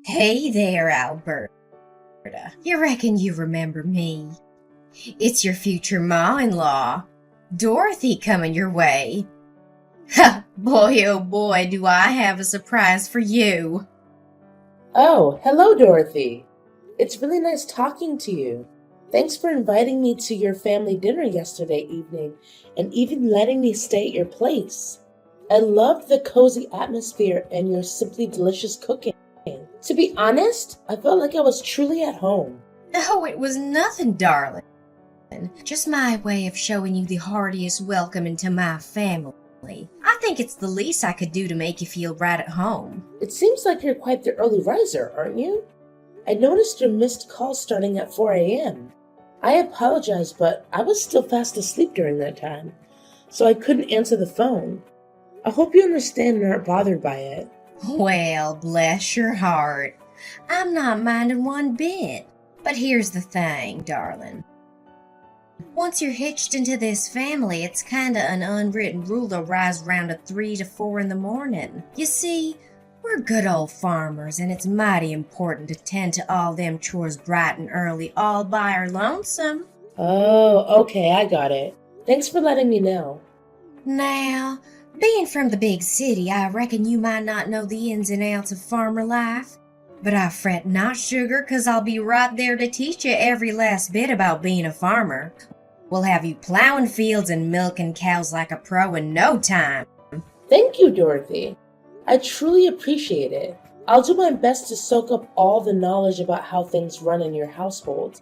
Hey there, Alberta. You reckon you remember me? It's your future ma-in-law, Dorothy, coming your way. Ha! Boy, oh boy, do I have a surprise for you. Oh, hello, Dorothy. It's really nice talking to you. Thanks for inviting me to your family dinner yesterday evening and even letting me stay at your place. I loved the cozy atmosphere and your simply delicious cooking. To be honest, I felt like I was truly at home. Oh, it was nothing, darling. Just my way of showing you the heartiest welcome into my family. I think it's the least I could do to make you feel right at home. It seems like you're quite the early riser, aren't you? I noticed your missed call starting at 4 a.m. I apologize, but I was still fast asleep during that time, so I couldn't answer the phone. I hope you understand and aren't bothered by it. Well, bless your heart. I'm not minding one bit. But here's the thing, darling. Once you're hitched into this family, it's kinda an unwritten rule to rise round at 3 to 4 in the morning. You see, we're good old farmers, and it's mighty important to tend to all them chores bright and early all by our lonesome. Oh, okay, I got it. Thanks for letting me know. Now, being from the big city, I reckon you might not know the ins and outs of farmer life. But I fret not, sugar, 'cause I'll be right there to teach you every last bit about being a farmer. We'll have you plowing fields and milking cows like a pro in no time. Thank you, Dorothy. I truly appreciate it. I'll do my best to soak up all the knowledge about how things run in your household.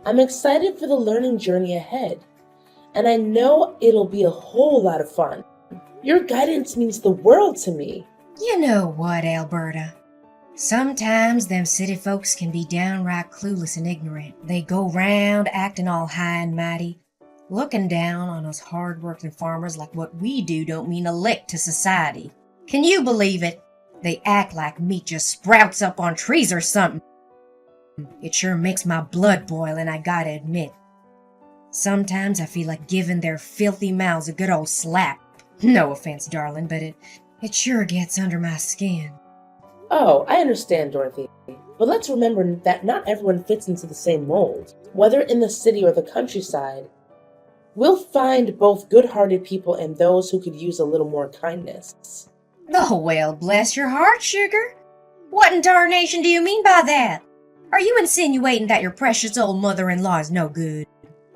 I'm excited for the learning journey ahead, and I know it'll be a whole lot of fun. Your guidance means the world to me. You know what, Alberta? Sometimes them city folks can be downright clueless and ignorant. They go round acting all high and mighty, looking down on us hard-working farmers like what we do don't mean a lick to society. Can you believe it? They act like meat just sprouts up on trees or something. It sure makes my blood boil, and I gotta admit, sometimes I feel like giving their filthy mouths a good old slap. No offense, darling, but it sure gets under my skin. Oh, I understand, Dorothy. But let's remember that not everyone fits into the same mold. Whether in the city or the countryside, we'll find both good-hearted people and those who could use a little more kindness. Oh, well, bless your heart, sugar. What in tarnation do you mean by that? Are you insinuating that your precious old mother-in-law is no good?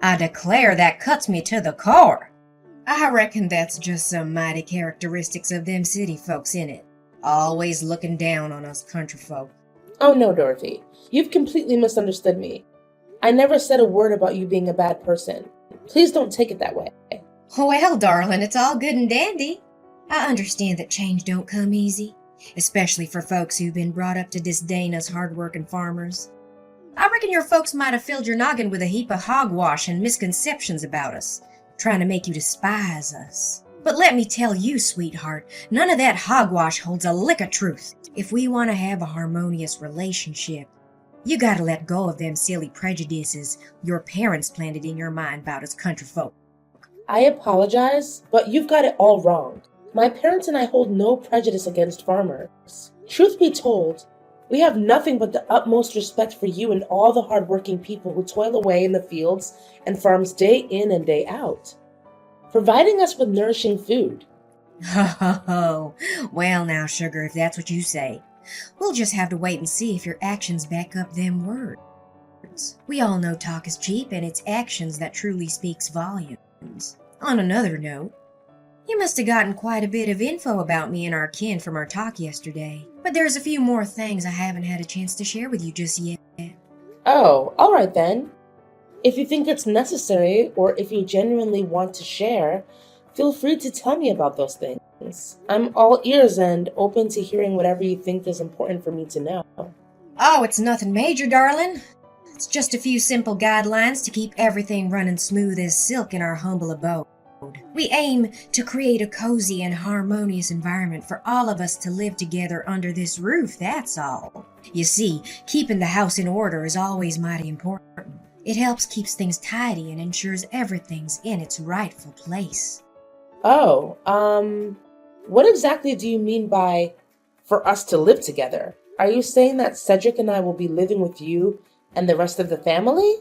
I declare that cuts me to the core. I reckon that's just some mighty characteristics of them city folks, innit? Always looking down on us country folk. Oh no, Dorothy. You've completely misunderstood me. I never said a word about you being a bad person. Please don't take it that way. Well, darling, it's all good and dandy. I understand that change don't come easy, especially for folks who've been brought up to disdain us hard-working farmers. I reckon your folks might have filled your noggin with a heap of hogwash and misconceptions about us, trying to make you despise us. But let me tell you, sweetheart, none of that hogwash holds a lick of truth. If we want to have a harmonious relationship, you gotta let go of them silly prejudices your parents planted in your mind about us country folk. I apologize, but you've got it all wrong. My parents and I hold no prejudice against farmers. Truth be told, we have nothing but the utmost respect for you and all the hardworking people who toil away in the fields and farms day in and day out, providing us with nourishing food. Oh, well now, sugar, if that's what you say. We'll just have to wait and see if your actions back up them words. We all know talk is cheap, and it's actions that truly speaks volumes. On another note, you must have gotten quite a bit of info about me and our kin from our talk yesterday. But there's a few more things I haven't had a chance to share with you just yet. Oh, all right then. If you think it's necessary, or if you genuinely want to share, feel free to tell me about those things. I'm all ears and open to hearing whatever you think is important for me to know. Oh, it's nothing major, darling. It's just a few simple guidelines to keep everything running smooth as silk in our humble abode. We aim to create a cozy and harmonious environment for all of us to live together under this roof, that's all. You see, keeping the house in order is always mighty important. It helps keeps things tidy and ensures everything's in its rightful place. Oh, what exactly do you mean by for us to live together? Are you saying that Cedric and I will be living with you and the rest of the family?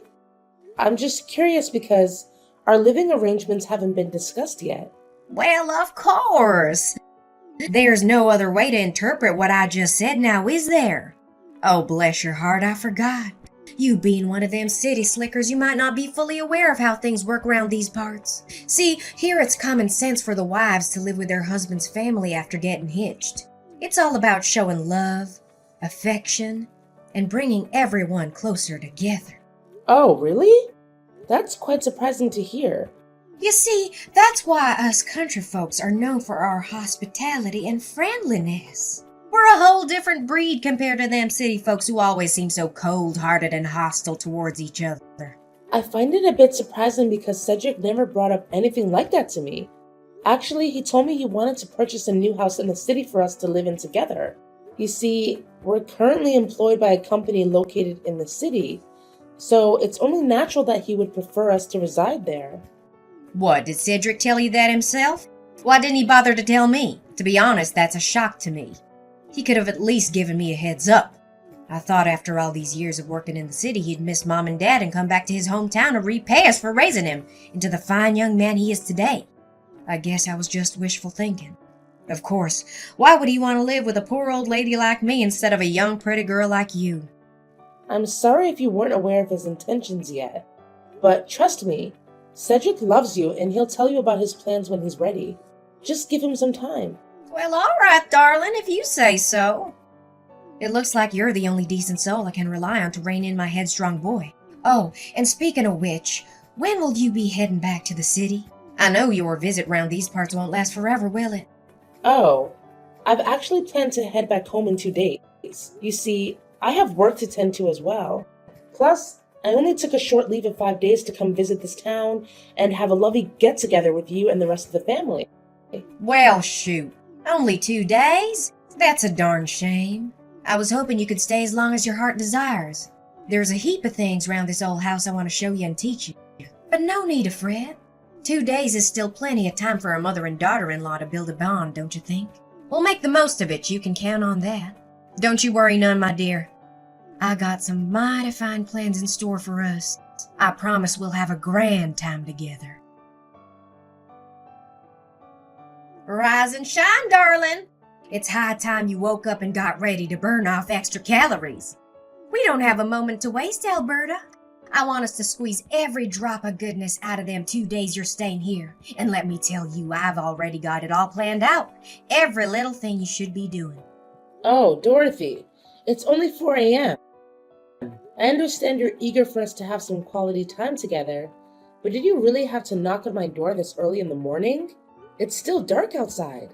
I'm just curious because our living arrangements haven't been discussed yet. Well, of course. There's no other way to interpret what I just said now, is there? Oh, bless your heart, I forgot. You being one of them city slickers, you might not be fully aware of how things work around these parts. See, here it's common sense for the wives to live with their husband's family after getting hitched. It's all about showing love, affection, and bringing everyone closer together. Oh, really? That's quite surprising to hear. You see, that's why us country folks are known for our hospitality and friendliness. We're a whole different breed compared to them city folks who always seem so cold-hearted and hostile towards each other. I find it a bit surprising because Cedric never brought up anything like that to me. Actually, he told me he wanted to purchase a new house in the city for us to live in together. You see, we're currently employed by a company located in the city, so it's only natural that he would prefer us to reside there. What, did Cedric tell you that himself? Why didn't he bother to tell me? To be honest, that's a shock to me. He could have at least given me a heads up. I thought after all these years of working in the city, he'd miss Mom and Dad and come back to his hometown to repay us for raising him into the fine young man he is today. I guess I was just wishful thinking. Of course, why would he want to live with a poor old lady like me instead of a young pretty girl like you? I'm sorry if you weren't aware of his intentions yet, but trust me, Cedric loves you and he'll tell you about his plans when he's ready. Just give him some time. Well, all right, darling, if you say so. It looks like you're the only decent soul I can rely on to rein in my headstrong boy. Oh, and speaking of which, when will you be heading back to the city? I know your visit round these parts won't last forever, will it? Oh, I've actually planned to head back home in 2 days. You see, I have work to tend to as well. Plus, I only took a short leave of 5 days to come visit this town and have a lovely get-together with you and the rest of the family. Well, shoot. Only 2 days? That's a darn shame. I was hoping you could stay as long as your heart desires. There's a heap of things round this old house I want to show you and teach you. But no need to fret. 2 days is still plenty of time for a mother and daughter-in-law to build a bond, don't you think? We'll make the most of it, you can count on that. Don't you worry none, my dear. I got some mighty fine plans in store for us. I promise we'll have a grand time together. Rise and shine, darling. It's high time you woke up and got ready to burn off extra calories. We don't have a moment to waste, Alberta. I want us to squeeze every drop of goodness out of them 2 days you're staying here. And let me tell you, I've already got it all planned out. Every little thing you should be doing. Oh, Dorothy, it's only 4 a.m. I understand you're eager for us to have some quality time together, but did you really have to knock on my door this early in the morning? It's still dark outside,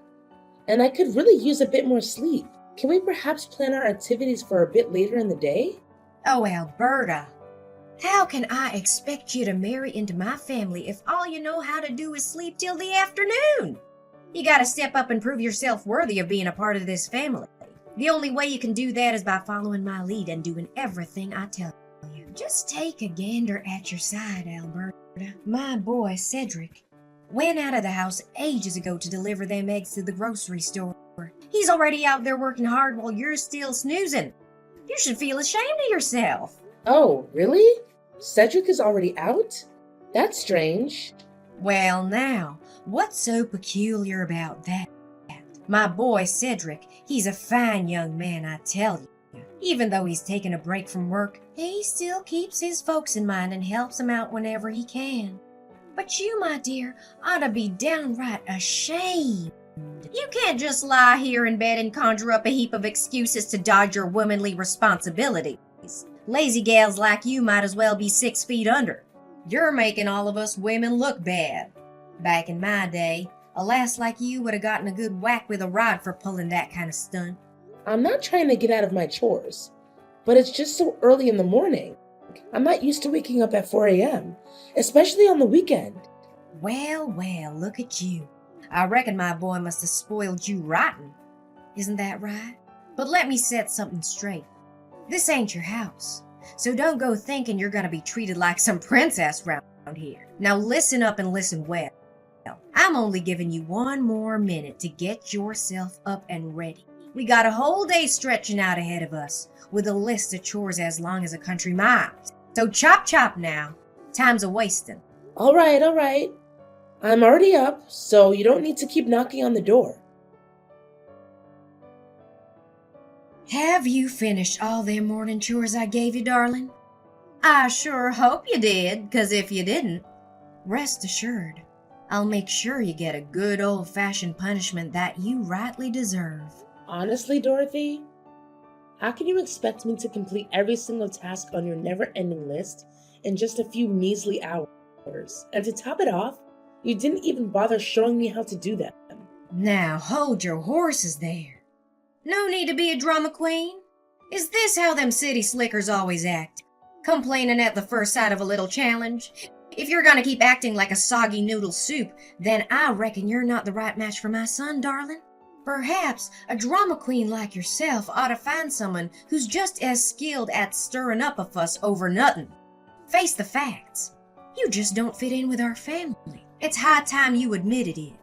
and I could really use a bit more sleep. Can we perhaps plan our activities for a bit later in the day? Oh, Alberta, how can I expect you to marry into my family if all you know how to do is sleep till the afternoon? You gotta step up and prove yourself worthy of being a part of this family. The only way you can do that is by following my lead and doing everything I tell you. Just take a gander at your side, Alberta. My boy, Cedric, went out of the house ages ago to deliver them eggs to the grocery store. He's already out there working hard while you're still snoozing. You should feel ashamed of yourself. Oh, really? Cedric is already out? That's strange. Well, now, what's so peculiar about that? My boy Cedric, he's a fine young man, I tell you. Even though he's taken a break from work, he still keeps his folks in mind and helps them out whenever he can. But you, my dear, ought to be downright ashamed. You can't just lie here in bed and conjure up a heap of excuses to dodge your womanly responsibilities. Lazy gals like you might as well be 6 feet under. You're making all of us women look bad. Back in my day, a lass like you would have gotten a good whack with a rod for pulling that kind of stunt. I'm not trying to get out of my chores, but it's just so early in the morning. I'm not used to waking up at 4 a.m., especially on the weekend. Well, look at you. I reckon my boy must have spoiled you rotten. Isn't that right? But let me set something straight. This ain't your house, so don't go thinking you're gonna be treated like some princess round here. Now listen up and listen well. I'm only giving you 1 more minute to get yourself up and ready. We got a whole day stretching out ahead of us, with a list of chores as long as a country mile. So chop chop now. Time's a-wasting. All right. I'm already up, so you don't need to keep knocking on the door. Have you finished all them morning chores I gave you, darling? I sure hope you did, 'cause if you didn't, rest assured, I'll make sure you get a good old-fashioned punishment that you rightly deserve. Honestly, Dorothy, how can you expect me to complete every single task on your never-ending list in just a few measly hours? And to top it off, you didn't even bother showing me how to do them. Now hold your horses there. No need to be a drama queen. Is this how them city slickers always act? Complaining at the first sight of a little challenge? If you're gonna keep acting like a soggy noodle soup, then I reckon you're not the right match for my son, darling. Perhaps a drama queen like yourself ought to find someone who's just as skilled at stirring up a fuss over nothing. Face the facts. You just don't fit in with our family. It's high time you admitted it.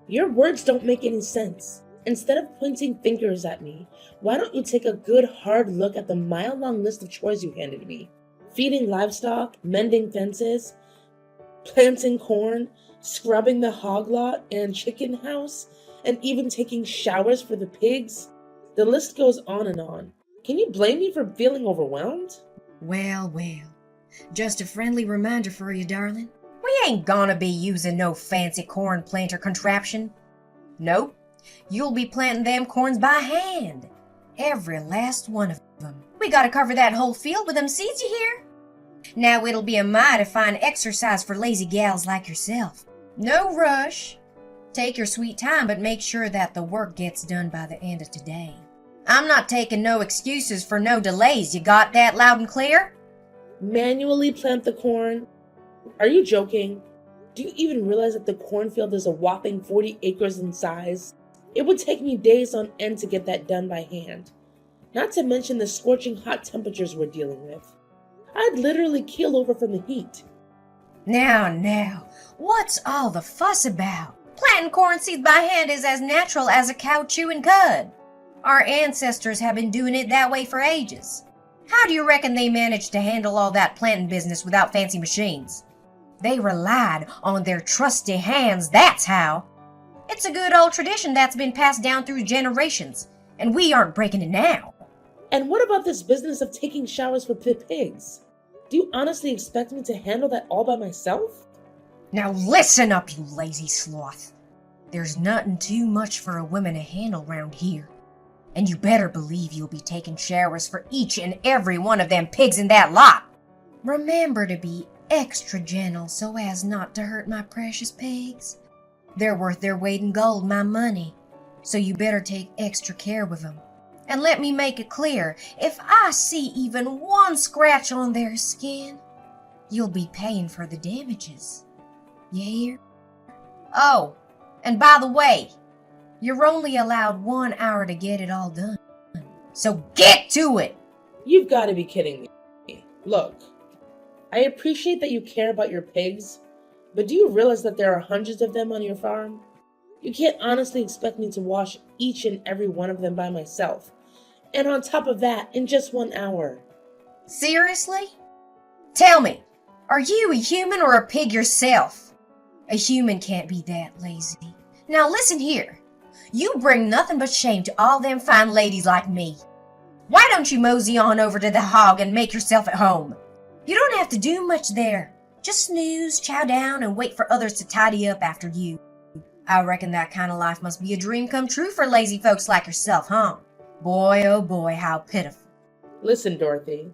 Your words don't make any sense. Instead of pointing fingers at me, why don't you take a good hard look at the mile-long list of chores you handed me? Feeding livestock, mending fences, planting corn, scrubbing the hog lot and chicken house, and even taking showers for the pigs. The list goes on and on. Can you blame me for feeling overwhelmed? Well. Just a friendly reminder for you, darling. We ain't gonna be using no fancy corn planter contraption. Nope. You'll be planting them corns by hand. Every last one of them. We gotta cover that whole field with them seeds, you hear? Now it'll be a mighty fine exercise for lazy gals like yourself. No rush. Take your sweet time, but make sure that the work gets done by the end of today. I'm not taking no excuses for no delays. You got that loud and clear? Manually plant the corn? Are you joking? Do you even realize that the cornfield is a whopping 40 acres in size? It would take me days on end to get that done by hand. Not to mention the scorching hot temperatures we're dealing with. I'd literally keel over from the heat. Now, what's all the fuss about? Planting corn seeds by hand is as natural as a cow chewing cud. Our ancestors have been doing it that way for ages. How do you reckon they managed to handle all that planting business without fancy machines? They relied on their trusty hands, that's how. It's a good old tradition that's been passed down through generations, and we aren't breaking it now. And what about this business of taking showers for pigs? Do you honestly expect me to handle that all by myself? Now listen up, you lazy sloth. There's nothing too much for a woman to handle round here. And you better believe you'll be taking showers for each and every one of them pigs in that lot. Remember to be extra gentle so as not to hurt my precious pigs. They're worth their weight in gold, my money. So you better take extra care with them. And let me make it clear, if I see even one scratch on their skin, you'll be paying for the damages. You hear? Oh, and by the way, you're only allowed 1 hour to get it all done. So get to it! You've got to be kidding me. Look, I appreciate that you care about your pigs, but do you realize that there are hundreds of them on your farm? You can't honestly expect me to wash each and every one of them by myself. And on top of that, in just 1 hour. Seriously? Tell me, are you a human or a pig yourself? A human can't be that lazy. Now listen here. You bring nothing but shame to all them fine ladies like me. Why don't you mosey on over to the hog and make yourself at home? You don't have to do much there. Just snooze, chow down, and wait for others to tidy up after you. I reckon that kind of life must be a dream come true for lazy folks like yourself, huh? Boy, oh boy, how pitiful. Listen, Dorothy.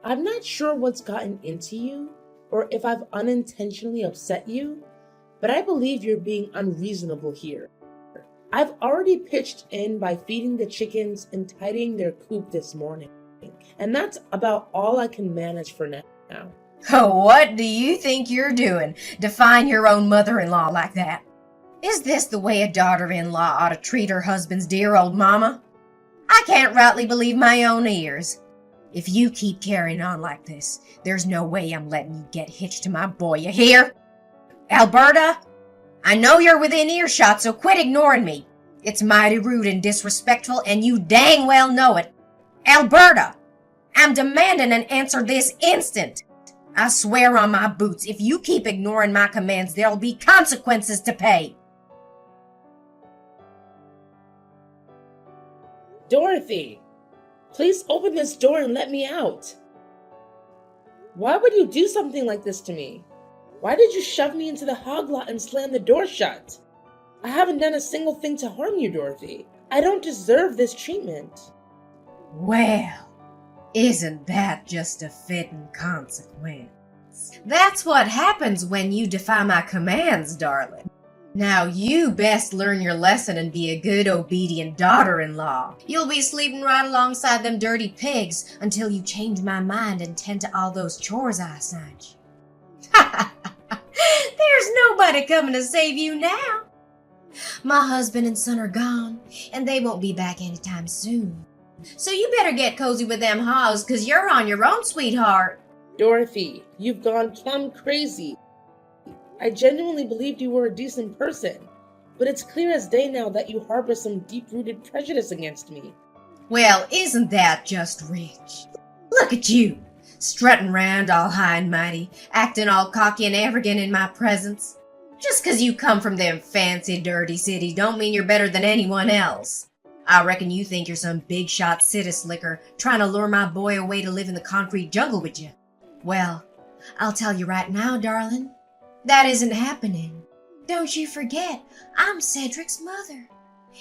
I'm not sure what's gotten into you, or if I've unintentionally upset you, but I believe you're being unreasonable here. I've already pitched in by feeding the chickens and tidying their coop this morning, and that's about all I can manage for now. Oh, what do you think you're doing, defying your own mother-in-law like that? Is this the way a daughter-in-law ought to treat her husband's dear old mama? I can't rightly believe my own ears. If you keep carrying on like this, there's no way I'm letting you get hitched to my boy, you hear? Alberta, I know you're within earshot, so quit ignoring me. It's mighty rude and disrespectful, and you dang well know it. Alberta, I'm demanding an answer this instant. I swear on my boots, if you keep ignoring my commands, there'll be consequences to pay. Dorothy, please open this door and let me out. Why would you do something like this to me? Why did you shove me into the hog lot and slam the door shut? I haven't done a single thing to harm you, Dorothy. I don't deserve this treatment. Well, isn't that just a fitting consequence? That's what happens when you defy my commands, darling. Now you best learn your lesson and be a good, obedient daughter-in-law. You'll be sleeping right alongside them dirty pigs until you change my mind and tend to all those chores I assigned you. There's nobody coming to save you now. My husband and son are gone, and they won't be back anytime soon. So you better get cozy with them hogs, 'cause you're on your own, sweetheart. Dorothy, you've gone plumb crazy. I genuinely believed you were a decent person, but it's clear as day now that you harbor some deep-rooted prejudice against me. Well, isn't that just rich? Look at you, strutting round all high and mighty, acting all cocky and arrogant in my presence. Just 'cause you come from them fancy, dirty cities don't mean you're better than anyone else. I reckon you think you're some big-shot city slicker trying to lure my boy away to live in the concrete jungle with you. Well, I'll tell you right now, darling, that isn't happening. Don't you forget, I'm Cedric's mother,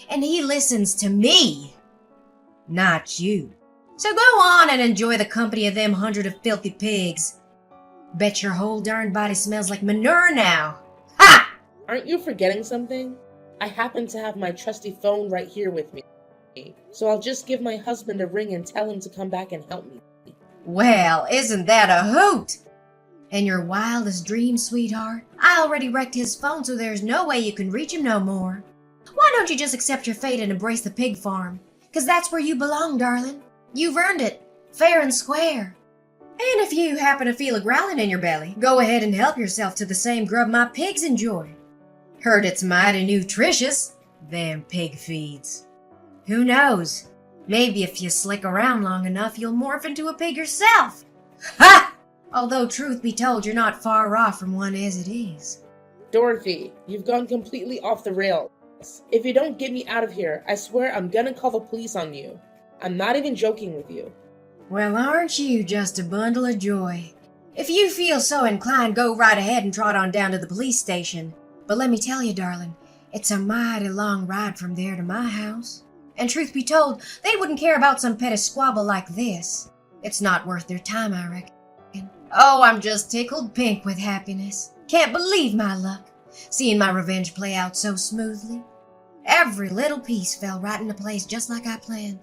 and he listens to me, not you. So go on and enjoy the company of them 100 of filthy pigs. Bet your whole darn body smells like manure now. Ha! Aren't you forgetting something? I happen to have my trusty phone right here with me, so I'll just give my husband a ring and tell him to come back and help me. Well, isn't that a hoot? And your wildest dream, sweetheart? I already wrecked his phone, so there's no way you can reach him no more. Why don't you just accept your fate and embrace the pig farm? 'Cause that's where you belong, darling. You've earned it, fair and square. And if you happen to feel a growling in your belly, go ahead and help yourself to the same grub my pigs enjoy. Heard it's mighty nutritious, them pig feeds. Who knows? Maybe if you slick around long enough, you'll morph into a pig yourself. Ha! Although, truth be told, you're not far off from one as it is. Dorothy, you've gone completely off the rails. If you don't get me out of here, I swear I'm gonna call the police on you. I'm not even joking with you. Well, aren't you just a bundle of joy? If you feel so inclined, go right ahead and trot on down to the police station. But let me tell you, darling, it's a mighty long ride from there to my house. And truth be told, they wouldn't care about some petty squabble like this. It's not worth their time, I reckon. Oh, I'm just tickled pink with happiness. Can't believe my luck, seeing my revenge play out so smoothly. Every little piece fell right into place just like I planned.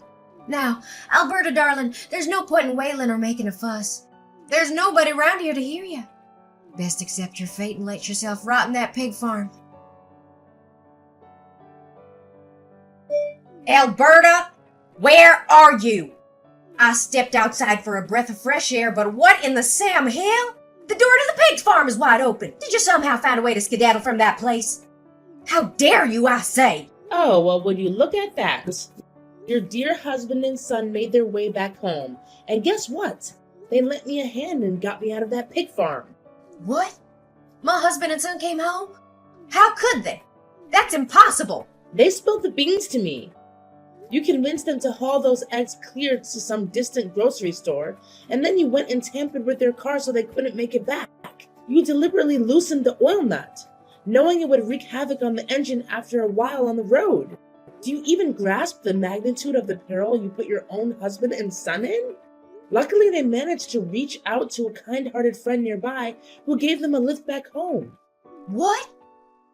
Now, Alberta, darling, there's no point in wailing or making a fuss. There's nobody around here to hear you. Best accept your fate and let yourself rot in that pig farm. Alberta, where are you? I stepped outside for a breath of fresh air, but what in the Sam Hill? The door to the pig farm is wide open. Did you somehow find a way to skedaddle from that place? How dare you, I say? Oh, well, when you look at that, your dear husband and son made their way back home. And guess what? They lent me a hand and got me out of that pig farm. What? My husband and son came home? How could they? That's impossible. They spilled the beans to me. You convinced them to haul those eggs clear to some distant grocery store, and then you went and tampered with their car so they couldn't make it back. You deliberately loosened the oil nut, knowing it would wreak havoc on the engine after a while on the road. Do you even grasp the magnitude of the peril you put your own husband and son in? Luckily, they managed to reach out to a kind-hearted friend nearby who gave them a lift back home. What?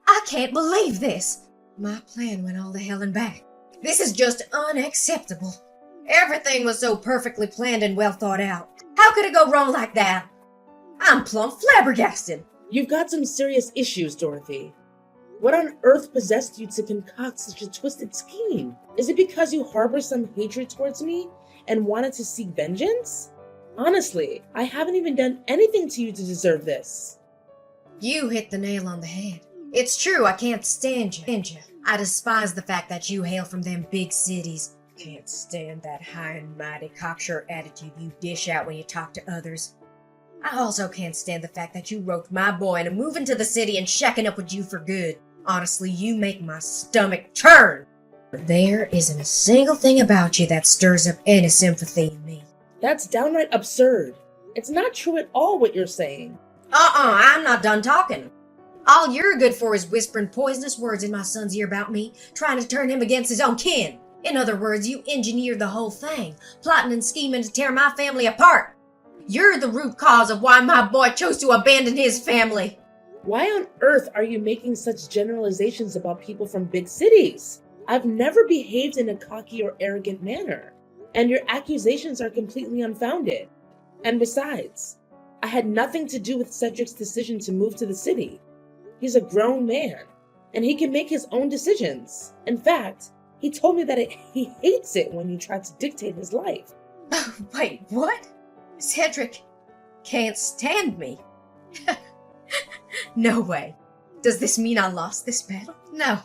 I can't believe this. My plan went all to hell and back. This is just unacceptable. Everything was so perfectly planned and well thought out. How could it go wrong like that? I'm plumb flabbergasted. You've got some serious issues, Dorothy. What on earth possessed you to concoct such a twisted scheme? Is it because you harbor some hatred towards me and wanted to seek vengeance? Honestly, I haven't even done anything to you to deserve this. You hit the nail on the head. It's true, I can't stand you. I despise the fact that you hail from them big cities. Can't stand that high and mighty cocksure attitude you dish out when you talk to others. I also can't stand the fact that you roped my boy into moving to the city and shacking up with you for good. Honestly, you make my stomach churn. There isn't a single thing about you that stirs up any sympathy in me. That's downright absurd. It's not true at all what you're saying. I'm not done talking. All you're good for is whispering poisonous words in my son's ear about me, trying to turn him against his own kin. In other words, you engineered the whole thing, plotting and scheming to tear my family apart. You're the root cause of why my boy chose to abandon his family. Why on earth are you making such generalizations about people from big cities? I've never behaved in a cocky or arrogant manner, and your accusations are completely unfounded. And besides, I had nothing to do with Cedric's decision to move to the city. He's a grown man, and he can make his own decisions. In fact, he told me that he hates it when you try to dictate his life. Wait, what? Cedric can't stand me. No way. Does this mean I lost this battle? No!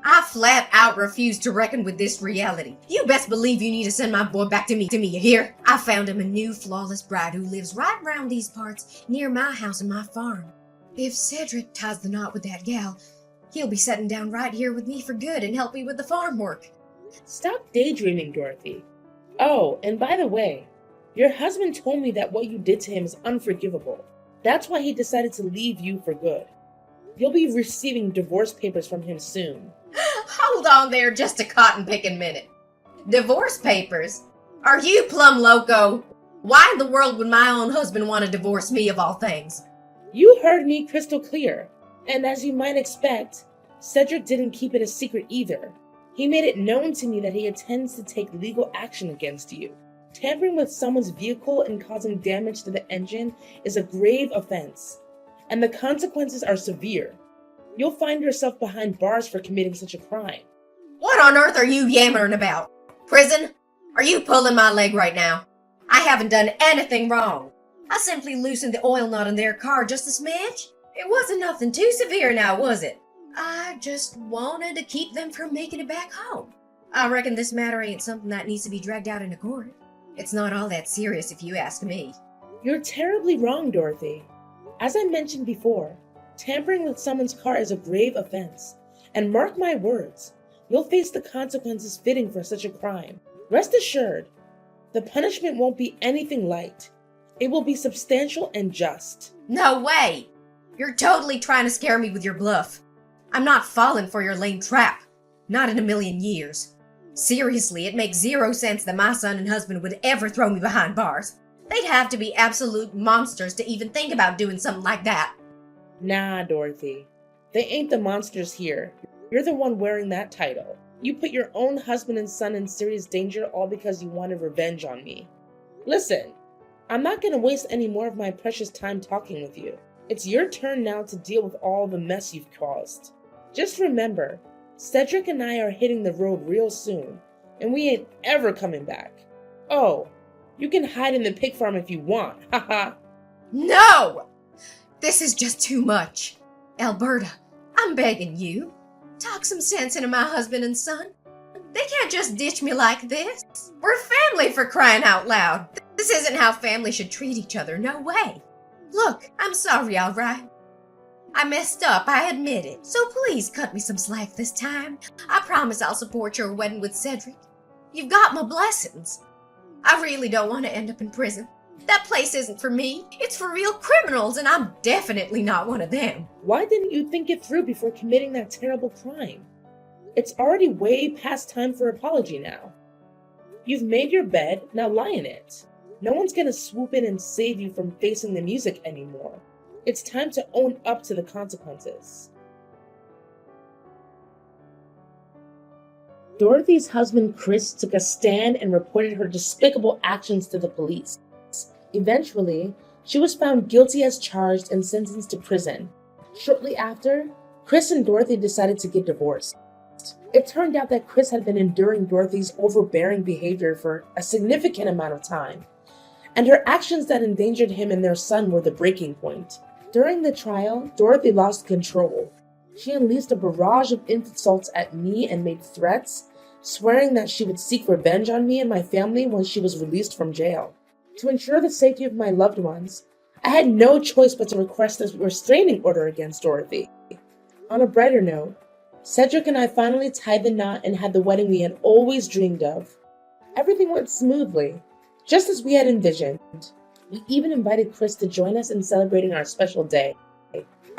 I flat out refuse to reckon with this reality. You best believe you need to send my boy back to me, you hear? I found him a new flawless bride who lives right round these parts, near my house and my farm. If Cedric ties the knot with that gal, he'll be settling down right here with me for good and help me with the farm work. Stop daydreaming, Dorothy. Oh, and by the way, your husband told me that what you did to him is unforgivable. That's why he decided to leave you for good. You'll be receiving divorce papers from him soon. Hold on there just a cotton-picking minute. Divorce papers? Are you plumb loco? Why in the world would my own husband want to divorce me of all things? You heard me crystal clear. And as you might expect, Cedric didn't keep it a secret either. He made it known to me that he intends to take legal action against you. Tampering with someone's vehicle and causing damage to the engine is a grave offense, and the consequences are severe. You'll find yourself behind bars for committing such a crime. What on earth are you yammering about? Prison? Are you pulling my leg right now? I haven't done anything wrong. I simply loosened the oil nut in their car just a smidge. It wasn't nothing too severe now, was it? I just wanted to keep them from making it back home. I reckon this matter ain't something that needs to be dragged out into court. It's not all that serious if you ask me. You're terribly wrong, Dorothy. As I mentioned before, tampering with someone's car is a grave offense. And mark my words, you'll face the consequences fitting for such a crime. Rest assured, the punishment won't be anything light. It will be substantial and just. No way! You're totally trying to scare me with your bluff. I'm not falling for your lame trap. Not in a million years. Seriously, it makes zero sense that my son and husband would ever throw me behind bars. They'd have to be absolute monsters to even think about doing something like that. Nah, Dorothy. They ain't the monsters here. You're the one wearing that title. You put your own husband and son in serious danger all because you wanted revenge on me. Listen, I'm not going to waste any more of my precious time talking with you. It's your turn now to deal with all the mess you've caused. Just remember, Cedric and I are hitting the road real soon, and we ain't ever coming back. Oh, you can hide in the pig farm if you want, haha. No! This is just too much. Alberta, I'm begging you. Talk some sense into my husband and son. They can't just ditch me like this. We're family, for crying out loud. This isn't how family should treat each other, no way. Look, I'm sorry, all right. I messed up, I admit it. So please cut me some slack this time. I promise I'll support your wedding with Cedric. You've got my blessings. I really don't want to end up in prison. That place isn't for me. It's for real criminals, and I'm definitely not one of them. Why didn't you think it through before committing that terrible crime? It's already way past time for apology now. You've made your bed, now lie in it. No one's gonna swoop in and save you from facing the music anymore. It's time to own up to the consequences. Dorothy's husband Chris took a stand and reported her despicable actions to the police. Eventually, she was found guilty as charged and sentenced to prison. Shortly after, Chris and Dorothy decided to get divorced. It turned out that Chris had been enduring Dorothy's overbearing behavior for a significant amount of time, and her actions that endangered him and their son were the breaking point. During the trial, Dorothy lost control. She unleashed a barrage of insults at me and made threats, swearing that she would seek revenge on me and my family when she was released from jail. To ensure the safety of my loved ones, I had no choice but to request a restraining order against Dorothy. On a brighter note, Cedric and I finally tied the knot and had the wedding we had always dreamed of. Everything went smoothly, just as we had envisioned. We even invited Chris to join us in celebrating our special day.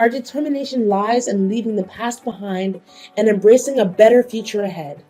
Our determination lies in leaving the past behind and embracing a better future ahead.